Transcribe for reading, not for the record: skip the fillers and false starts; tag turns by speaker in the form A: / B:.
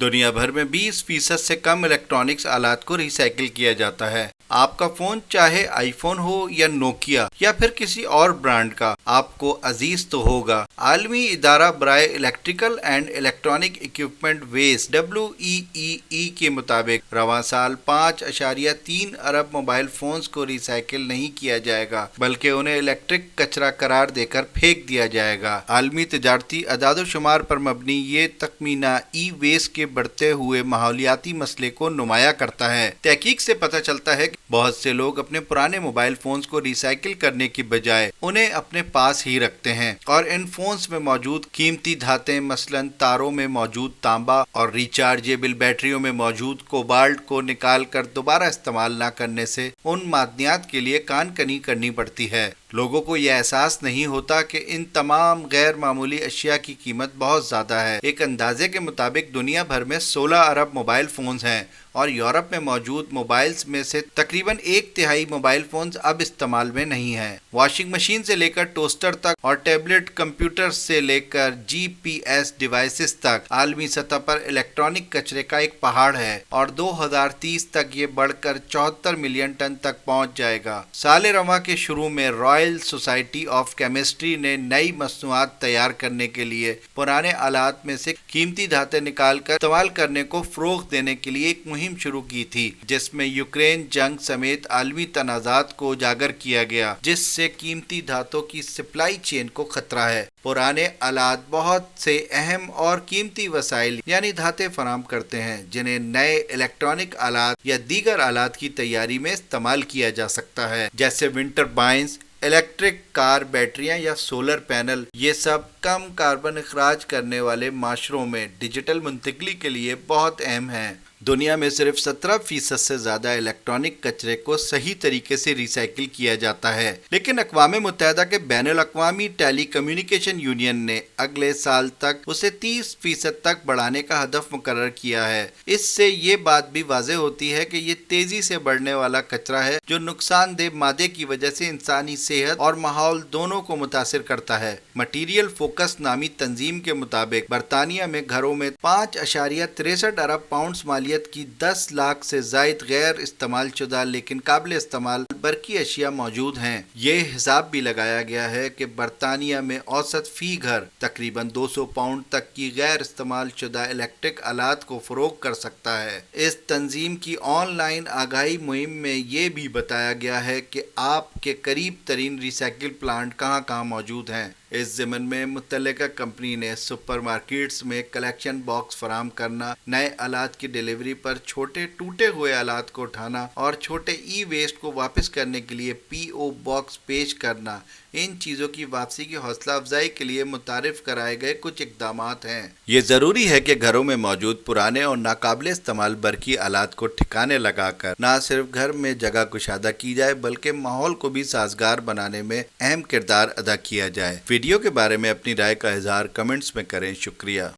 A: दुनिया भर में 20% से कम इलेक्ट्रॉनिक्स आलात को रिसाइकिल किया जाता है। आपका फोन चाहे आईफोन हो या नोकिया या फिर किसी और ब्रांड का, आपको अजीज तो होगा। आलमी इदारा बराए electrical and electronic equipment waste WEEE के मुताबिक रवां साल 5.3 अरब मोबाइल फोन्स को रिसाइकिल नहीं किया जाएगा, बल्कि उन्हें इलेक्ट्रिक कचरा करार देकर फेंक दिया जाएगा। आलमी तजारती अदाद-ओ-शुमार पर मबनी ये तखमीना ई वेस्ट के बढ़ते हुए माहौलियाती मसले को नुमाया करता है। तहकीक से पता चलता है कि बहुत से लोग अपने पुराने मोबाइल फोन्स को रिसाइकिल करने की बजाय उन्हें अपने पास ही रखते हैं और इन फोन्स में मौजूद कीमती धातें, मसलन तारों में मौजूद तांबा और रिचार्जेबल बैटरियों में मौजूद कोबाल्ट को निकाल कर दोबारा इस्तेमाल न करने से उन मादनियात के लिए कानकनी करनी पड़ती है। लोगों को यह एहसास नहीं होता कि इन तमाम गैर मामूली अशिया की कीमत बहुत ज़्यादा है। एक अंदाजे के मुताबिक दुनिया भर में 16 अरब मोबाइल फ़ोन्स हैं और यूरोप में मौजूद मोबाइल्स में से तकरीबन 1/3 मोबाइल फ़ोन्स अब इस्तेमाल में नहीं हैं। वॉशिंग मशीन से लेकर टोस्टर तक और टैबलेट, कंप्यूटर से लेकर GPS डिवाइसेस तक आलमी सतह पर इलेक्ट्रॉनिक कचरे का एक पहाड़ है और 2030 तक ये बढ़कर 74 मिलियन टन तक पहुँच जाएगा। साल रवां के शुरू में रॉयल सोसाइटी ऑफ केमिस्ट्री ने नई मसनूआत तैयार करने के लिए पुराने आलात में से कीमती धातें निकाल कर इस्तेमाल करने को फ़रोग़ देने के लिए एक मुहिम शुरू की थी, जिसमें यूक्रेन जंग समेत आलमी तनाज़ात को उजागर किया गया, जिससे कीमती धातों की सप्लाई चेन को खतरा है। पुराने आलात बहुत से अहम और कीमती वसाइल यानी धातें फराहम करते हैं, जिन्हें नए इलेक्ट्रॉनिक आलात या दीगर आलात की तैयारी में इस्तेमाल किया जा सकता है, जैसे विंड टर्बाइन्स, इलेक्ट्रिक कार बैटरियां या सोलर पैनल। ये सब कम कार्बन अखराज करने वाले माशरों में डिजिटल मुंतकली के लिए बहुत अहम हैं। दुनिया में सिर्फ 17% से ज़्यादा इलेक्ट्रॉनिक कचरे को सही तरीके से रिसाइकिल किया जाता है, लेकिन अक़वाम मुत्तहिदा के बैनुल अक़वामी टेली कम्युनिकेशन यूनियन ने अगले साल तक उसे 30% तक बढ़ाने का हदफ मुकर्रर किया है। इससे ये बात भी वाज़ेह होती है कि ये तेज़ी से बढ़ने वाला कचरा है जो नुकसानदेह मादे की वजह से इंसानी सेहत और माहौल दोनों को मुतासिर करता है। मटीरियल फोकस नामी तंजीम के मुताबिक बरतानिया में घरों में 5.63 अरब पाउंड मालियत की 10 लाख से ज़ायद गैर इस्तेमाल शुदा लेकिन काबिल इस्तेमाल बरकी अशिया मौजूद हैं। ये हिसाब भी लगाया गया है कि बरतानिया में औसत फी घर तकरीबन 200 पाउंड तक की गैर इस्तेमाल शुदा इलेक्ट्रिक आलात को फ़रोग़ कर सकता है। इस तंजीम की ऑनलाइन आगाही मुहिम में ये भी बताया गया है कि आपके करीब तरीन रिसाइकिल प्लांट कहाँ कहाँ मौजूद हैं। इस ज़मन में मुतल्लिका कंपनी ने सुपर मार्केट्स में कलेक्शन बॉक्स फराहम करना, नए आलात की डिलीवरी पर छोटे टूटे हुए आलात को उठाना और छोटे ई वेस्ट को वापस करने के लिए PO बॉक्स पेश करना, इन चीज़ों की वापसी की हौसला अफजाई के लिए मुतारिफ कराए गए कुछ इक़दामात हैं। ये ज़रूरी है कि घरों में मौजूद पुराने और नाकाबिल इस्तेमाल बरकी आलात को ठिकाने लगाकर न सिर्फ घर में जगह कुशादा की जाए, बल्कि माहौल को भी साजगार बनाने में अहम किरदार अदा किया जाए। वीडियो के बारे में अपनी राय का इजहार कमेंट्स में करें। शुक्रिया।